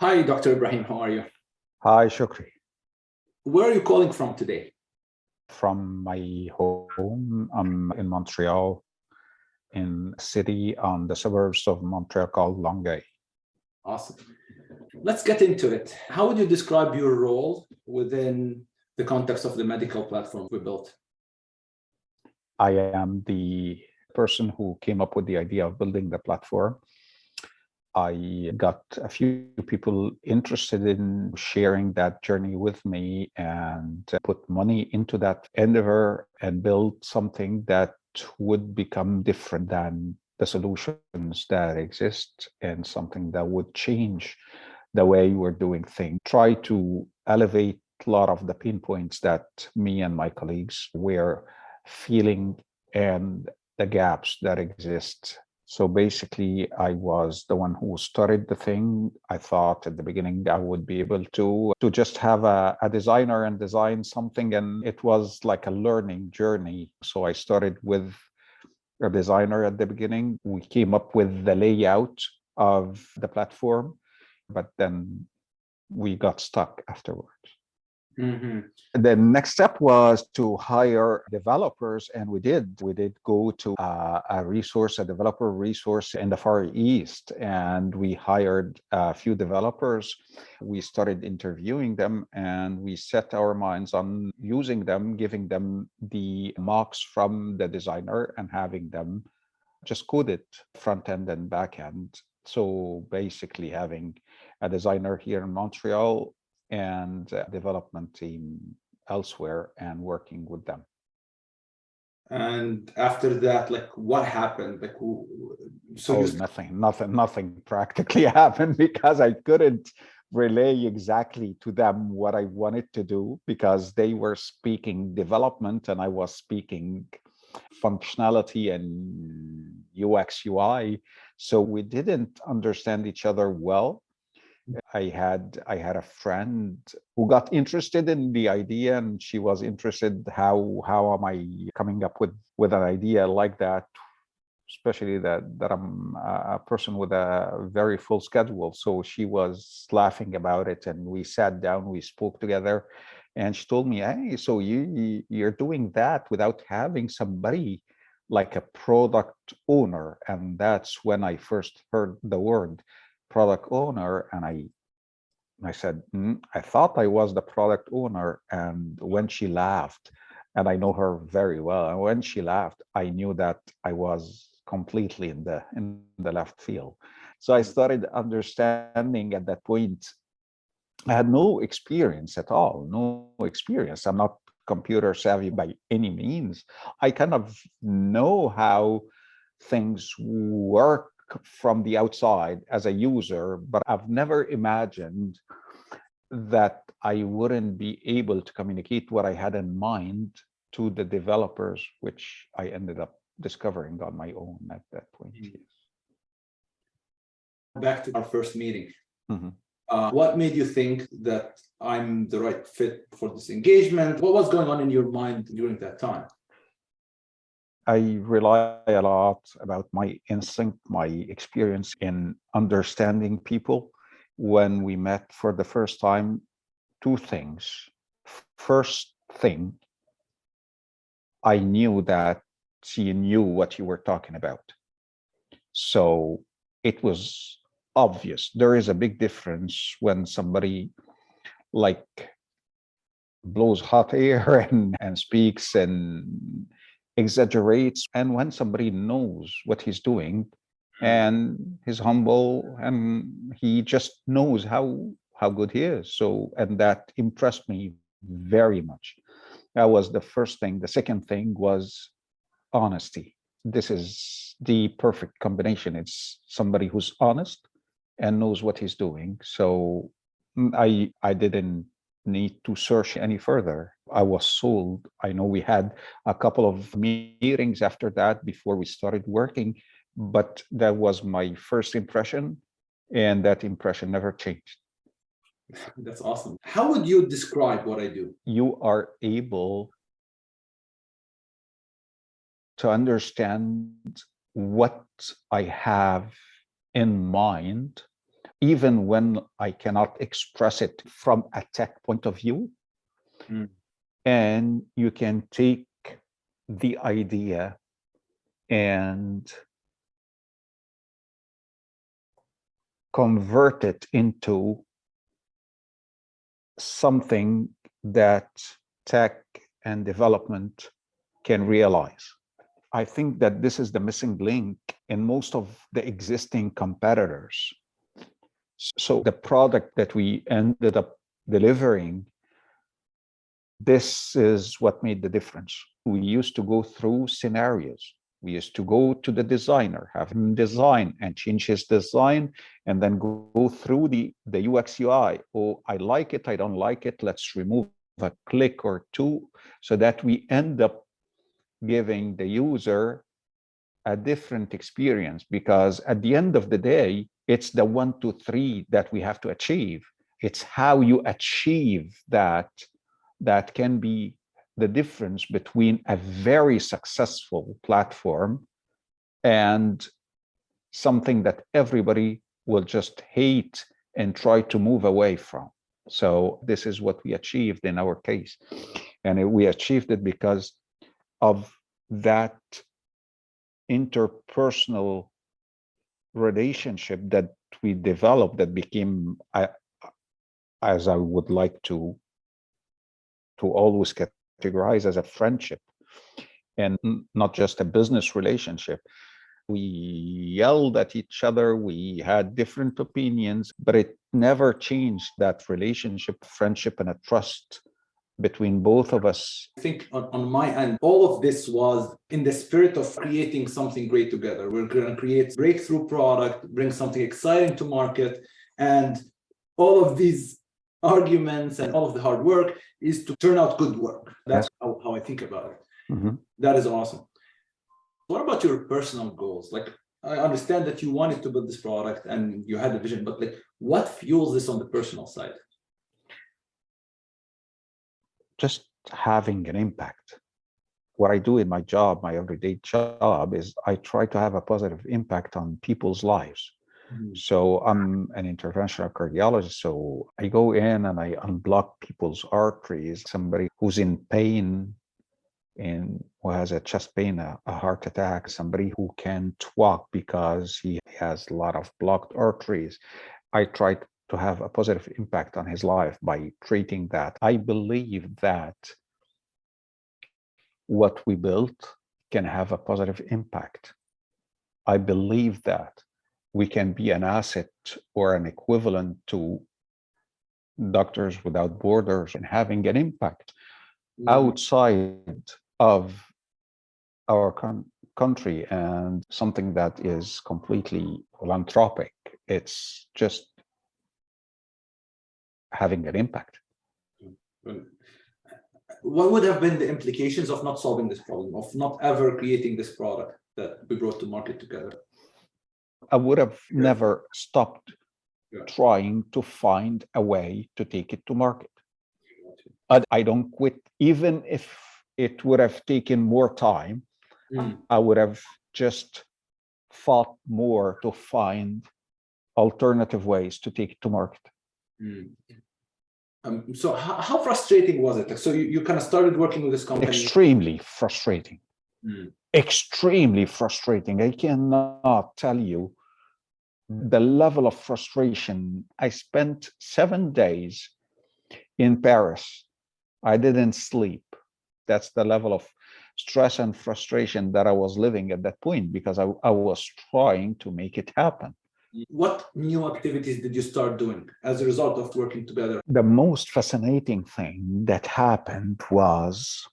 Hi, Dr. Ibrahim. How are you? Hi, Shukri. Where are you calling from today? From my home, I'm in Montreal, in a city on the suburbs of Montreal called Longueuil. Awesome. Let's get into it. How would you describe your role within the context of the medical platform we built? I am the person who came up with the idea of building the platform. I got a few people interested in sharing that journey with me and put money into that endeavor and build something that would become different than the solutions that exist and something that would change the way we're doing things. Try to elevate a lot of the pain points that me and my colleagues were feeling and the gaps that exist. So basically, I was the one who started the thing. I thought at the beginning I would be able to just have a designer and design something, and it was like a learning journey. So I started with a designer at the beginning. We came up with the layout of the platform, but then we got stuck afterwards. Mm-hmm. The next step was to hire developers, and we did go to a developer resource in the Far East, and we hired a few developers. We started interviewing them, and we set our minds on using them, giving them the mocks from the designer and having them just code it front end and back end. So basically having a designer here in Montreal and a development team elsewhere and working with them. And after that, like, what happened? Like, so nothing practically happened because I couldn't relay exactly to them what I wanted to do because they were speaking development and I was speaking functionality and UX UI. So we didn't understand each other well. I had a friend who got interested in the idea, and she was interested how am I coming up with an idea like that, especially that I'm a person with a very full schedule. So she was laughing about it, and we sat down, we spoke together, and she told me, hey, so you're doing that without having somebody like a product owner. And that's when I first heard the word product owner, and I said, I thought I was the product owner. And when she laughed, and I know her very well, and when she laughed, I knew that I was completely in the left field. So I started understanding at that point. I had no experience at all, no experience. I'm not computer savvy by any means. I kind of know how things work from the outside as a user, but I've never imagined that I wouldn't be able to communicate what I had in mind to the developers, which I ended up discovering on my own at that point. Back to our first meeting. Mm-hmm. What made you think that I'm the right fit for this engagement? What was going on in your mind during that time? I rely a lot about my instinct, my experience in understanding people. When we met for the first time, two things. First thing, I knew that she knew what you were talking about. So it was obvious. There is a big difference when somebody like blows hot air and speaks and exaggerates, and when somebody knows what he's doing and he's humble and he just knows how good he is. So, and that impressed me very much. That was the first thing. The second thing was honesty. This is the perfect combination. It's somebody who's honest and knows what he's doing. So I didn't need to search any further. I was sold. I know we had a couple of meetings after that before we started working, but that was my first impression, and that impression never changed. That's awesome. How would you describe what I do? You are able to understand what I have in mind even when I cannot express it from a tech point of view. And you can take the idea and convert it into something that tech and development can realize. I think that this is the missing link in most of the existing competitors. So the product that we ended up delivering, this is what made the difference. We used to go through scenarios. We used to go to the designer, have him design and change his design, and then go through the UX UI. Oh, I like it, I don't like it. Let's remove a click or two so that we end up giving the user a different experience, because at the end of the day, it's the 1, 2, 3 that we have to achieve. It's how you achieve that can be the difference between a very successful platform and something that everybody will just hate and try to move away from. So this is what we achieved in our case. And we achieved it because of that interpersonal relationship that we developed that became, as I would like to always categorize, as a friendship and not just a business relationship. We yelled at each other, we had different opinions, but it never changed that relationship, friendship, and a trust between both of us. I think on my end, all of this was in the spirit of creating something great together. We're going to create breakthrough product, bring something exciting to market, and all of these arguments and all of the hard work is to turn out good work. That's how I think about it. That is awesome. What about your personal goals? Like, I understand that you wanted to build this product and you had a vision, but like, what fuels this on the personal side? Just having an impact. What I do in my job, my everyday job, is I try to have a positive impact on people's lives. So I'm an interventional cardiologist. So I go in and I unblock people's arteries. Somebody who's in pain and who has a chest pain, a heart attack, somebody who can't walk because he has a lot of blocked arteries. I try to have a positive impact on his life by treating that. I believe that what we built can have a positive impact. I believe that we can be an asset or an equivalent to Doctors Without Borders and having an impact outside of our country, and something that is completely philanthropic. It's just having an impact. What would have been the implications of not solving this problem, of not ever creating this product that we brought to market together? I would have never stopped trying to find a way to take it to market. I don't quit, even if it would have taken more time. I would have just fought more to find alternative ways to take it to market. So how frustrating was it? So you kind of started working with this company. Extremely frustrating. Extremely frustrating. I cannot tell you the level of frustration. I spent 7 days in Paris. I didn't sleep. That's the level of stress and frustration that I was living at that point, because I was trying to make it happen. What new activities did you start doing as a result of working together? The most fascinating thing that happened was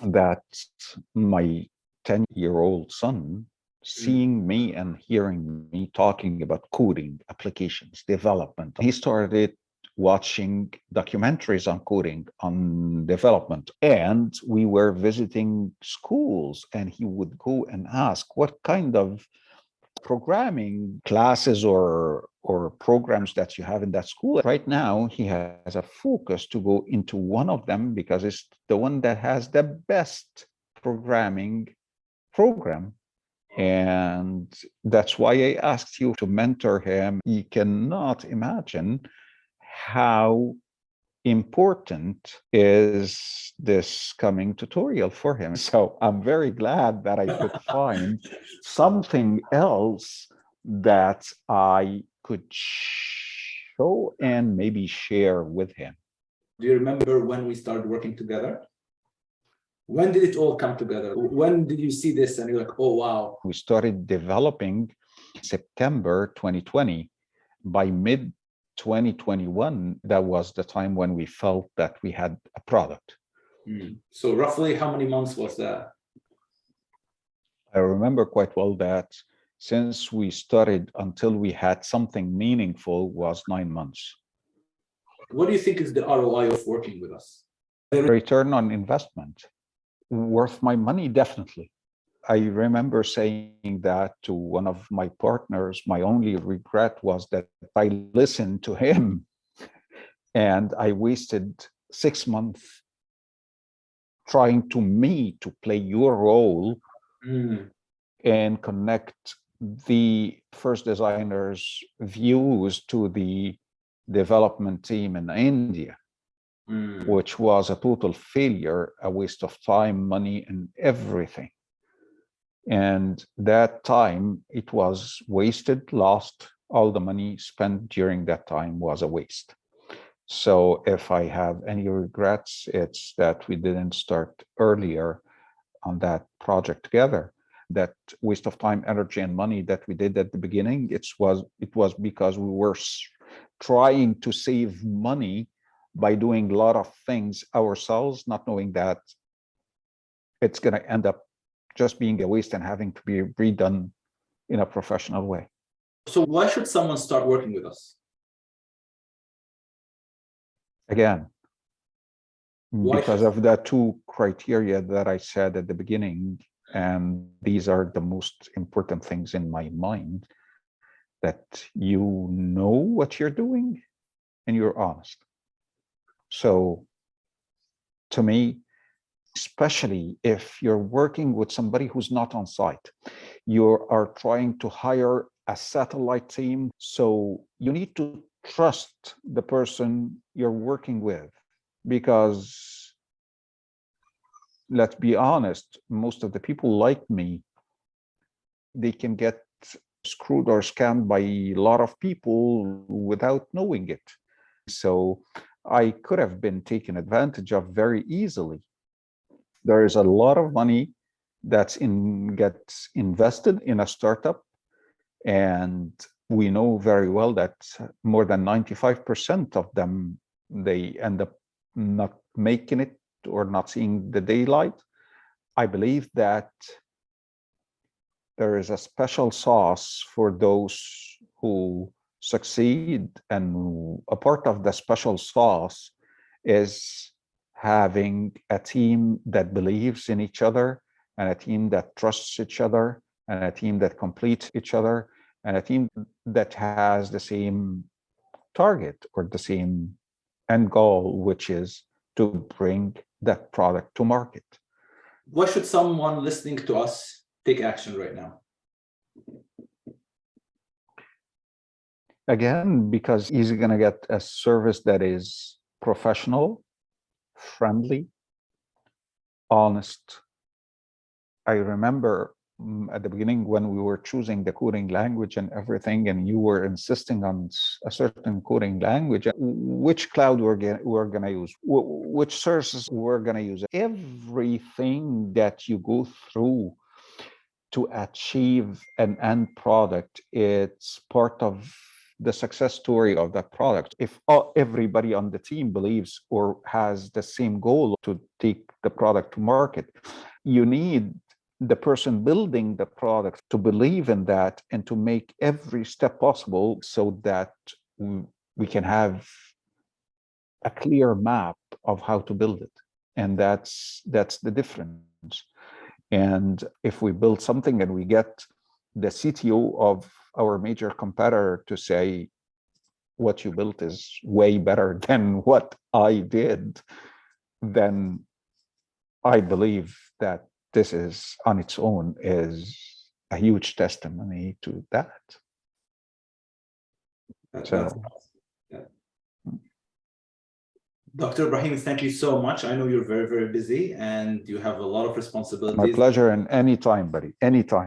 that my 10-year-old son, seeing me and hearing me talking about coding, applications, development, he started watching documentaries on coding, on development. And we were visiting schools, and he would go and ask, what kind of programming classes or programs that you have in that school? Right now, he has a focus to go into one of them because it's the one that has the best programming program. And that's why I asked you to mentor him. You cannot imagine how important is this coming tutorial for him. So I'm very glad that I could find something else that I could show and maybe share with him. Do you remember when we started working together? When did it all come together? When did you see this and you're like, oh, wow. We started developing September 2020. By mid 2021, that was the time when we felt that we had a product. So roughly how many months was that? I remember quite well that since we started until we had something meaningful was 9 months. What do you think is the ROI of working with us? The return on investment, worth my money, definitely. I remember saying that to one of my partners. My only regret was that I listened to him and I wasted 6 months trying to play your role and connect the first designer's views to the development team in India, which was a total failure, a waste of time, money, and everything. And that time, it was wasted, lost. All the money spent during that time was a waste. So if I have any regrets, it's that we didn't start earlier on that project together. That waste of time, energy, and money that we did at the beginning, it was because we were trying to save money by doing a lot of things ourselves, not knowing that it's going to end up just being a waste and having to be redone in a professional way. So why should someone start working with us? Again, because of the two criteria that I said at the beginning, and these are the most important things in my mind, that you know what you're doing and you're honest. So to me, especially if you're working with somebody who's not on site, you are trying to hire a satellite team. So you need to trust the person you're working with, because let's be honest, most of the people like me, they can get screwed or scammed by a lot of people without knowing it. So I could have been taken advantage of very easily. There is a lot of money gets invested in a startup, and we know very well that more than 95% of them, they end up not making it or not seeing the daylight. I believe that there is a special sauce for those who succeed, and a part of the special sauce is having a team that believes in each other, and a team that trusts each other, and a team that completes each other, and a team that has the same target or the same end goal, which is to bring that product to market. Why should someone listening to us take action right now? Again, because he's going to get a service that is professional, friendly, honest. I remember at the beginning when we were choosing the coding language and everything, and you were insisting on a certain coding language, which cloud we're going to use, which services we're going to use. Everything that you go through to achieve an end product, it's part of the success story of that product. If everybody on the team believes or has the same goal to take the product to market, you need the person building the product to believe in that and to make every step possible so that we can have a clear map of how to build it. And that's the difference. And if we build something and we get the CTO of our major competitor to say, what you built is way better than what I did, then I believe that this is on its own is a huge testimony to that. That's So, awesome. Yeah. Dr. Ibrahim, thank you so much. I know you're very, very busy and you have a lot of responsibilities. my pleasure, and anytime, buddy, anytime.